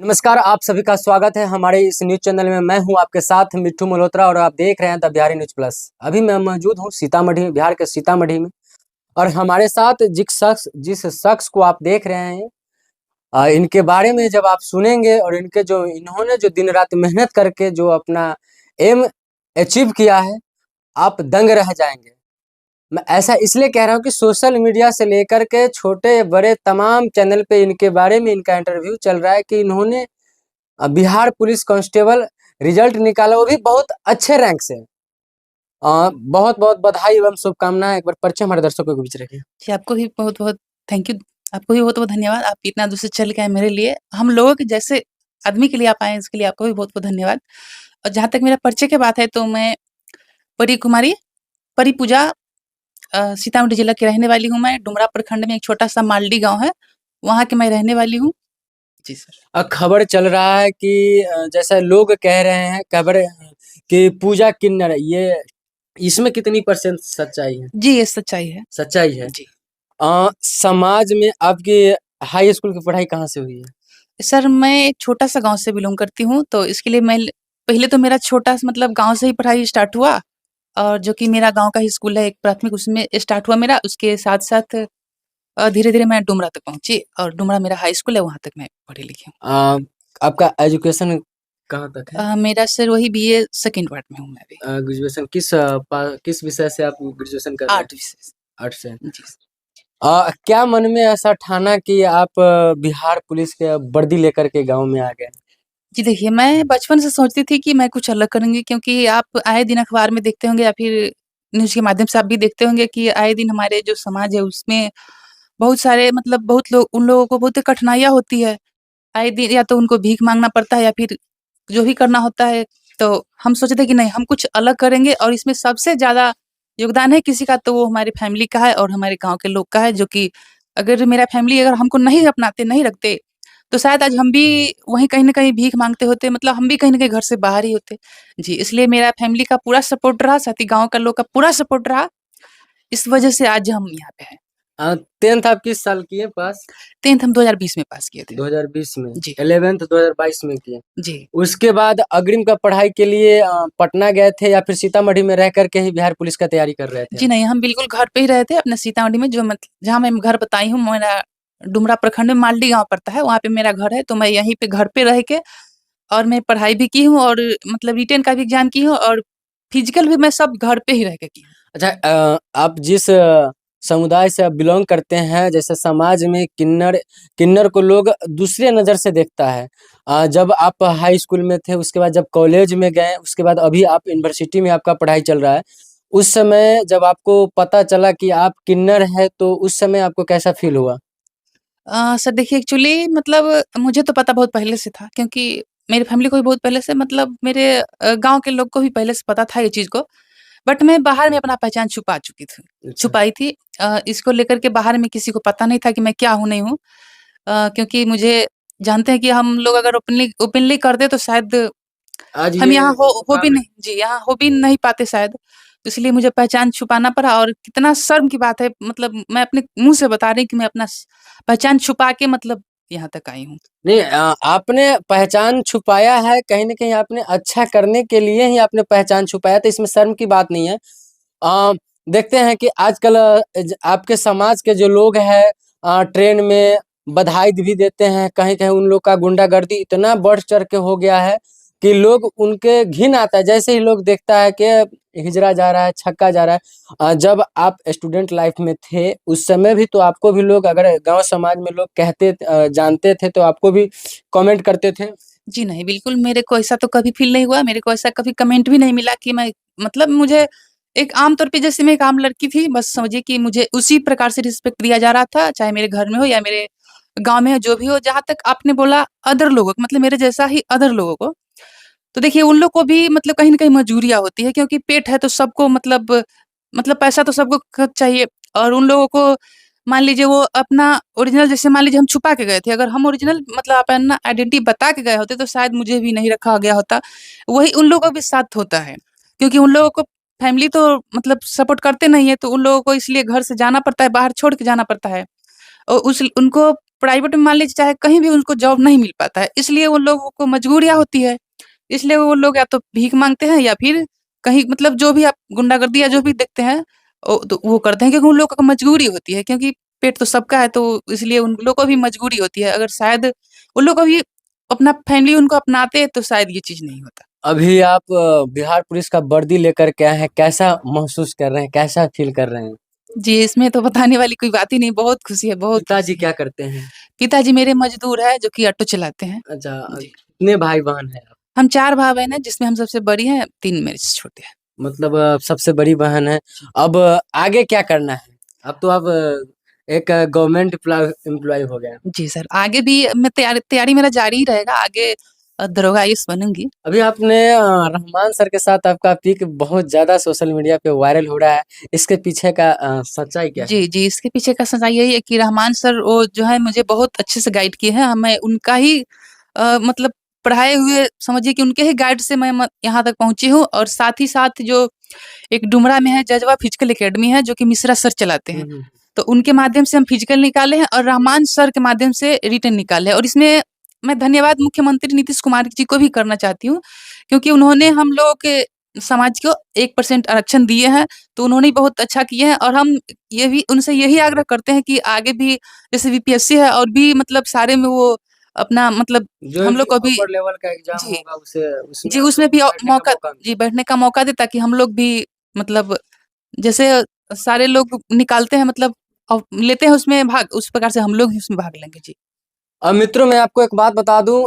नमस्कार, आप सभी का स्वागत है हमारे इस न्यूज़ चैनल में। मैं हूं आपके साथ मिट्ठू मल्होत्रा और आप देख रहे हैं द बिहारी न्यूज़ प्लस। अभी मैं मौजूद हूं सीतामढ़ी, बिहार के सीतामढ़ी में। और हमारे साथ जिस शख्स को आप देख रहे हैं, इनके बारे में जब आप सुनेंगे और इन्होंने जो दिन रात मेहनत करके जो अपना एम अचीव किया है, आप दंग रह जाएंगे। मैं ऐसा इसलिए कह रहा हूँ कि सोशल मीडिया से लेकर के छोटे बड़े तमाम चैनल पे इनके बारे में इनका इंटरव्यू चल रहा है कि इन्होंने बिहार पुलिस कांस्टेबल रिजल्ट निकाला, वो भी बहुत अच्छे रैंक से। बहुत बहुत बधाई एवं शुभकामनाएं। एक बार परिचय हमारे दर्शकों के बीच रखिए। जी, आपको भी बहुत-बहुत थैंक यू। आपको भी बहुत-बहुत धन्यवाद। आप इतना दूर से चल के आए मेरे लिए। हम लोगों के जैसे आदमी के लिए आप आए हैं, इसके लिए आपको भी बहुत-बहुत धन्यवाद। और जहाँ तक मेरा परिचय की बात है तो मैं परी कुमारी, परी पूजा सीतामढ़ी जिला की रहने वाली हूँ मैं। डुमरा प्रखंड में एक छोटा-सा मालडी गाँव है, वहाँ की मैं रहने वाली हूँ। जी सर। खबर चल रहा है कि जैसे लोग कह रहे हैं खबर कि पूजा किन्नर, ये इसमें कितनी परसेंट सच्चाई है? जी, ये सच्चाई है। सच्चाई है। जी। समाज में आपकी हाई स्कूल की पढ़ाई कहाँ से हुई है? सर, मैं एक छोटा-सा गाँव से बिलॉन्ग करती हूँ, तो इसके लिए मैं पहले तो मेरा छोटा-सा मतलब गाँव से ही पढ़ाई स्टार्ट हुआ। और जो कि मेरा गाँव का ही स्कूल है, एक प्राथमिक, उसमें स्टार्ट हुआ मेरा। उसके साथ-साथ धीरे-धीरे मैं डुमरा तक पहुँची और डुमरा मेरा हाई स्कूल है, वहाँ तक मैं पढ़ी-लिखी हूँ। अ, आपका एजुकेशन कहाँ तक है? मेरा सर वही बीए सेकंड पार्ट में हूँ मैं अभी। ग्रेजुएशन किस विषय से आप ग्रेजुएशन कर रहे हैं? आर्ट विषय से। आर्ट से। जी। क्या मन में ऐसा ठाना कि आप बिहार पुलिस के वर्दी लेकर के गाँव में आ गए? जी, देखिए, मैं बचपन से सोचती थी कि मैं कुछ अलग करूँगी, क्योंकि आप आए दिन अखबार में देखते होंगे या फिर न्यूज़ के माध्यम से आप भी देखते होंगे कि आए दिन हमारे जो समाज है उसमें बहुत सारे मतलब बहुत लोग, उन लोगों को बहुत कठिनाइयाँ होती है। आए दिन या तो उनको भीख माँगना पड़ता है या फिर जो भी करना होता है। तो हम सोचे थे कि नहीं, हम कुछ अलग करेंगे और इसमें सबसे ज़्यादा योगदान है किसी का, तो वो हमारी फैमिली का है और हमारे गाँव के लोग का है, जो कि अगर मेरा फैमिली अगर हमको नहीं अपनाते, नहीं रखते, तो शायद आज हम भी वहीं कहीं न कहीं भीख माँगते होते, मतलब हम भी कहीं न कहीं घर से बाहर ही होते। जी, इसलिए मेरा फैमिली का पूरा सपोर्ट रहा, साथ ही गाँव का लोग का पूरा सपोर्ट रहा। इस वजह से आज हम यहाँ पे हैं। 10th आप किस साल किए पास? 10th हम 2020 में पास किए थे। 2020 में। जी, 11th 2022 में किए। जी। उसके बाद अग्रिम का पढ़ाई के लिए पटना गए थे या फिर सीतामढ़ी में रह कर के ही बिहार पुलिस का तैयारी कर रहे थे जी आप? नहीं, हम बिल्कुल घर पे ही रहे थे अपने सीतामढ़ी में, जो जहाँ मैं घर बताई हूँ, मेरा डुमरा प्रखंड में मालडी गाँव पड़ता है, वहाँ पे मेरा घर है। तो मैं यहीं पे घर पे रह के और मैं पढ़ाई भी की हूँ और मतलब रिटेन का भी एग्ज़ाम की हूँ और फिज़िकल भी मैं सब घर पे ही रह के की हूँ। अच्छा, आप जिस समुदाय से आप बिलॉन्ग करते हैं, जैसे समाज में किन्नर किन्नर को लोग दूसरे नज़र से देखता है। जब आप हाई स्कूल में थे, उसके बाद जब कॉलेज में गए, उसके बाद अभी आप यूनिवर्सिटी में आपका पढ़ाई चल रहा है। उस समय जब आपको पता चला कि आप किन्नर हैं, तो उस समय आपको कैसा फ़ील हुआ? सर, देखिए, एक्चुअली मतलब मुझे तो पता बहुत पहले से था, क्योंकि मेरी फैमिली को भी बहुत पहले से, मतलब मेरे गाँव के लोग को भी पहले से पता था ये चीज़ को। बट मैं बाहर में अपना पहचान अच्छा। छुपाई थी। इसको लेकर के बाहर में किसी को पता नहीं था कि मैं क्या हूँ, नहीं हूँ। क्योंकि मुझे जानते हैं कि हम लोग अगर ओपनली ओपनली कर दें तो शायद आज हम ये यहाँ हो भी मुकाम है। नहीं, जी, यहाँ हो भी नहीं पाते शायद। तो इसलिए मुझे पहचान छुपाना पड़ा और कितना शर्म की बात है, मतलब मैं अपने मुँह से बता रही हूँ कि मैं अपना पहचान छुपा के मतलब यहाँ तक आई हूँ। नहीं, आपने पहचान छुपाया है, कहीं न कहीं आपने अच्छा करने के लिए ही आपने पहचान छुपाया, तो इसमें शर्म की बात नहीं है। अ, देखते हैं कि आजकल आपके समाज के जो लोग हैं, ट्रेन में बधाई भी देते हैं, कहीं-कहीं उन लोग का गुंडागर्दी इतना बढ़-चढ़ के हो गया है कि लोग उनके घिन आता है, जैसे ही लोग देखता है कि हिजड़ा जा रहा है, छक्का जा रहा है। जब आप स्टूडेंट लाइफ में थे, उस समय भी तो आपको भी लोग, अगर गाँव समाज में लोग जानते थे, तो आपको भी कमेंट करते थे? जी नहीं, बिल्कुल मेरे को ऐसा तो कभी फ़ील नहीं हुआ, मेरे को ऐसा कभी कमेंट भी नहीं मिला कि मैं, मतलब मुझे एक आम तौर पे, जैसे मैं एक आम लड़की थी, बस समझिए कि मुझे उसी प्रकार से रिस्पेक्ट दिया जा रहा था, चाहे मेरे घर में हो या मेरे गाँव में हो, जो भी हो। जहाँ तक आपने बोला अदर लोगों को, मतलब मेरे जैसा ही अदर लोगों को, तो देखिए उन लोग को भी मतलब कहीं न कहीं मजबूरियाँ होती है, क्योंकि पेट है तो सबको मतलब पैसा तो सबको चाहिए। और उन लोगों को मान लीजिए वो अपना ओरिजिनल, जैसे मान लीजिए हम छुपा के गए थे, अगर हम ओरिजिनल मतलब अपना आइडेंटिटी बता के गए होते तो शायद मुझे भी नहीं रखा गया होता। वही उन लोगों के साथ होता है, क्योंकि उन लोगों को फैमिली तो मतलब सपोर्ट करते नहीं है, तो उन लोगों को इसलिए घर से जाना पड़ता है, बाहर छोड़ के जाना पड़ता है। और उस उनको प्राइवेट में मान लीजिए चाहे कहीं भी उनको जॉब नहीं मिल पाता है, इसलिए उन लोगों को मजबूरियाँ होती है। इसलिए वो लोग या तो भीख माँगते हैं या फिर कहीं मतलब जो भी आप गुंडागर्दी या जो भी देखते हैं तो वो करते हैं क्योंकि उन लोगों को मजबूरी होती है क्योंकि पेट तो सबका है तो इसलिए उन लोगों को भी मजबूरी होती है। अगर शायद उन लोग को भी अपना फैमिली उनको अपनाते तो शायद ये चीज़ नहीं होता। अभी आप बिहार पुलिस का वर्दी लेकर के आए हैं, कैसा महसूस कर रहे हैं, कैसा फील कर रहे हैं? जी, इसमें तो बताने वाली कोई बात ही नहीं, बहुत खुशी है, बहुत पिताजी खुशी है। क्या करते हैं? पिताजी मेरे मज़दूर हैं जो कि ऑटो चलाते हैं। अच्छा, जी। कितने भाई-बहन हैं आप? हम 4 भाई-बहन हैं जिसमें हम सबसे बड़ी हैं, 3 मेरे से छोटे हैं। मतलब सबसे बड़ी बहन है। अब आगे क्या करना है? अब तो आप एक गवर्नमेंट एम्प्लॉयी हो गए हैं। जी सर, आगे भी मैं तैयारी मेरा जारी ही रहेगा, आगे दरोगा आईएएस बनूँगी। अभी आपने रहमान सर के साथ आपका पिक बहुत ज़्यादा सोशल मीडिया पे वायरल हो रहा है। इसके पीछे का सच्चाई क्या है? जी, जी, इसके पीछे का सच्चाई यही है कि रहमान सर वो जो है मुझे बहुत अच्छे से गाइड किए हैं। मैं उनका ही मतलब पढ़ाए हुए समझिए कि उनके ही गाइड से मैं यहाँ तक पहुँची हूँ और साथ ही साथ जो एक डुमरा में है जज़्बा फिजिकल एकेडमी है जो कि मिश्रा सर चलाते हुँ, हैं। हुँ। तो उनके माध्यम से हम फिजिकल निकाले हैं और रहमान सर के माध्यम से रिटन निकाले हैं और इसमें मैं धन्यवाद मुख्यमंत्री नीतीश कुमार जी को भी करना चाहती हूँ, क्योंकि उन्होंने हम लोगों के समाज को 1% आरक्षण दिए हैं, तो उन्होंने बहुत अच्छा किए हैं और हम ये भी उनसे यही आग्रह करते हैं कि आगे भी जैसे बीपीएससी है और भी मतलब सारे में वो अपना मतलब जो हम लोग भी को भी अपर लेवल का एग्ज़ाम जी, होगा उसे उसमें जी, आप उसमें लोग भी को बैठने का मौका मौका जी, मिले। बैठने का मौका दें ताकि हम लोग भी मतलब जैसे सारे लोग निकालते हैं मतलब लेते हैं उसमें भाग, उस प्रकार से हम लोग भी उसमें भाग लेंगे। जी। मित्रों मैं आपको एक बात बता दूँ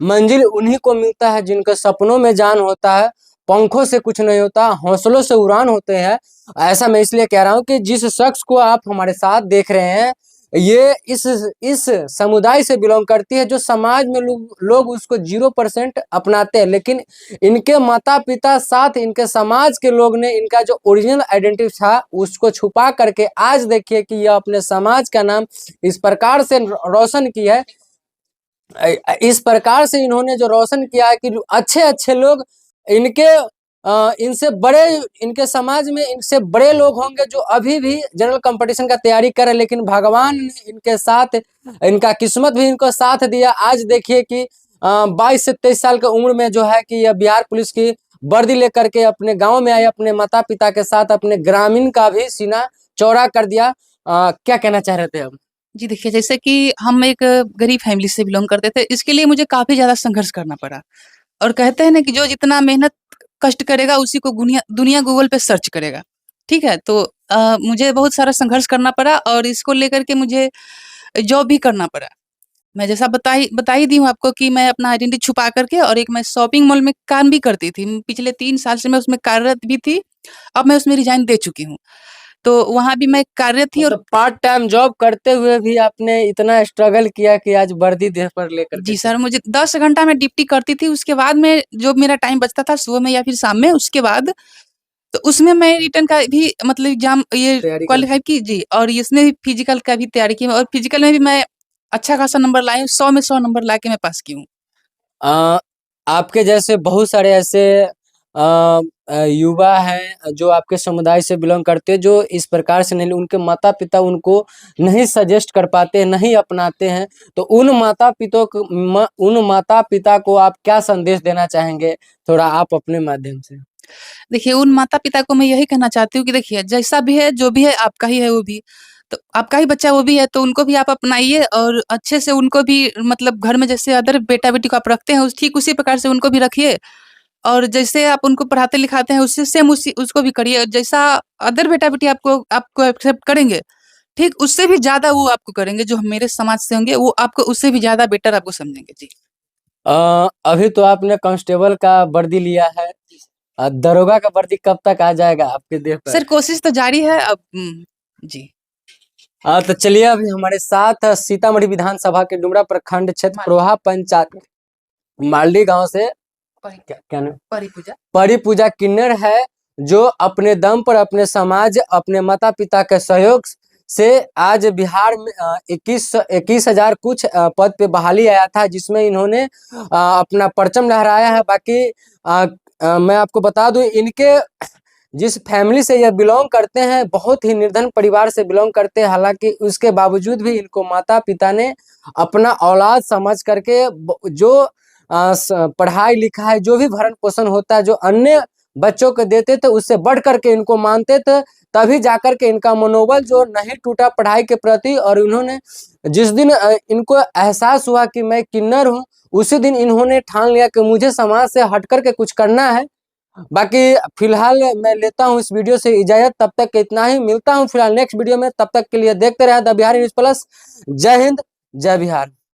मंजिल उन्हीं को मिलता है जिनके सपनों में जान होता है, पंखों से कुछ नहीं होता, हौसलों से उड़ान होते हैं। ऐसा मैं इसलिए कह रहा हूँ कि जिस शख्स को आप हमारे साथ देख रहे हैं, ये इस समुदाय से बिलॉन्ग करती है जो समाज में लोग उसको 0% अपनाते हैं। लेकिन इनके माता-पिता साथ इनके समाज के लोग ने इनका जो ओरिजिनल आइडेंटिटी था उसको छुपा करके आज देखिए कि यह अपने समाज का नाम इस प्रकार से रोशन किया है। इस प्रकार से इन्होंने जो रोशन किया है कि अच्छे-अच्छे लोग इनके इनसे बड़े इनके समाज में इनसे बड़े लोग होंगे जो अभी भी जनरल कॉम्पिटिशन का तैयारी कर रहे हैं, लेकिन भगवान ने इनके साथ इनका किस्मत भी इनको साथ दिया। आज देखिए कि 22 से 23 साल की उम्र में जो है कि यह बिहार पुलिस की वर्दी लेकर के अपने गाँव में आए, अपने माता-पिता के साथ अपने ग्रामीण का भी सीना चौड़ा कर दिया। क्या कहना चाह रहे थे आप? जी, देखिए जैसे कि हम एक गरीब फैमिली से बिलॉन्ग करते थे, इसके लिए मुझे काफ़ी ज़्यादा संघर्ष करना पड़ा और कहते हैं ना कि जो जितना मेहनत कष्ट करेगा उसी को दुनिया दुनिया गूगल पे सर्च करेगा, ठीक है? तो मुझे बहुत सारा संघर्ष करना पड़ा और इसको लेकर के मुझे जॉब भी करना पड़ा। मैं जैसा बता ही दी हूँ आपको कि मैं अपना आइडेंटिटी छुपा करके और एक मैं शॉपिंग मॉल में काम भी करती थी। पिछले 3 साल से मैं उसमें कार्यरत भी थी, अब मैं उसमें रिज़ाइन दे चुकी हूँ। तो वहाँ भी मैं कार्यरत थी और मतलब पार्ट टाइम जॉब करते हुए भी आपने इतना स्ट्रगल किया कि आज वर्दी देह पर लेकर के जी सर, चले। मुझे 10 घंटा मैं ड्यूटी करती थी, उसके बाद में जो मेरा टाइम बचता था सुबह में या फिर शाम में, उसके बाद तो उसमें मैं रिटर्न का भी मतलब एग्ज़ाम ये तैयारी करते क्वालीफाई की जी और इसमें भी फिज़िकल का भी तैयारी की और फिज़िकल में भी मैं अच्छा खासा नंबर लाई हूँ, 100 में 100 नंबर ला के मैं पास की हूँ। अ, आपके जैसे बहुत सारे ऐसे युवा हैं जो आपके समुदाय से बिलॉन्ग करते हैं जो इस प्रकार से नहीं उनके माता-पिता उनको नहीं सजेस्ट कर पाते हैं, नहीं अपनाते हैं। तो उन माता-पिता को आप क्या संदेश देना चाहेंगे? थोड़ा आप अपने माध्यम से? देखिए, उन माता-पिता को मैं यही कहना चाहती हूँ कि देखिए, जैसा भी है, जो भी है, आपका ही है वो भी। तो आपका ही बच्चा वो भी है, तो उनको भी आप अपनाइए और अच्छे से उनको भी मतलब घर में जैसे अदर बेटा-बेटी को आप रखते हैं, उस ठीक उसी प्रकार से उनको भी रखिए और जैसे आप उनको पढ़ाते-लिखाते हैं, उससे सेम उसी उसको भी करिए। जैसा अदर बेटा-बेटी आपको आपको एक्सेप्ट करेंगे, ठीक उससे भी ज़्यादा वो आपको करेंगे, जो मेरे समाज से होंगे, वो आपको उससे भी ज़्यादा बेटर आपको समझेंगे। जी। अभी तो आपने कांस्टेबल का वर्दी लिया है। दरोगा का वर्दी कब तक आ जाएगा आपके देह पर? सर कोशिश तो जारी है अब जी। तो चलिए अभी हमारे साथ सीतामढ़ी विधानसभा के डुमरा प्रखंड क्षेत्र माली प्रोहा पंचायत मालडी गांव से परी क्या नाम परी पूजा। परी पूजा किन्नर है जो अपने दम पर अपने समाज अपने माता पिता के सहयोग से आज बिहार में 21,000 कुछ पद पे बहाली आया था जिसमें इन्होंने अपना परचम लहराया है। बाकी मैं आपको बता दूं इनके जिस फैमिली से यह बिलोंग करते हैं, बहुत ही निर्धन परिवार से बिलोंग करते हैं, हालांकि उसके बावजूद भी इनको माता पिता ने अपना औलाद समझ करके जो पढ़ाई लिखाई जो भी भरण पोषण होता है जो अन्य बच्चों को देते थे उससे बढ़ करके इनको मानते थे, तभी जाकर के इनका मनोबल जो नहीं टूटा पढ़ाई के प्रति। और इन्होंने जिस दिन इनको एहसास हुआ कि मैं किन्नर हूँ, उसी दिन इन्होंने ठान लिया कि मुझे समाज से हट करके कुछ करना है। बाकी फिलहाल मैं लेता हूँ इस वीडियो से इजाजत, तब तक इतना ही, मिलता हूँ फिलहाल नेक्स्ट वीडियो में, तब तक के लिए देखते रहे द बिहारी न्यूज प्लस। जय हिंद, जय बिहार।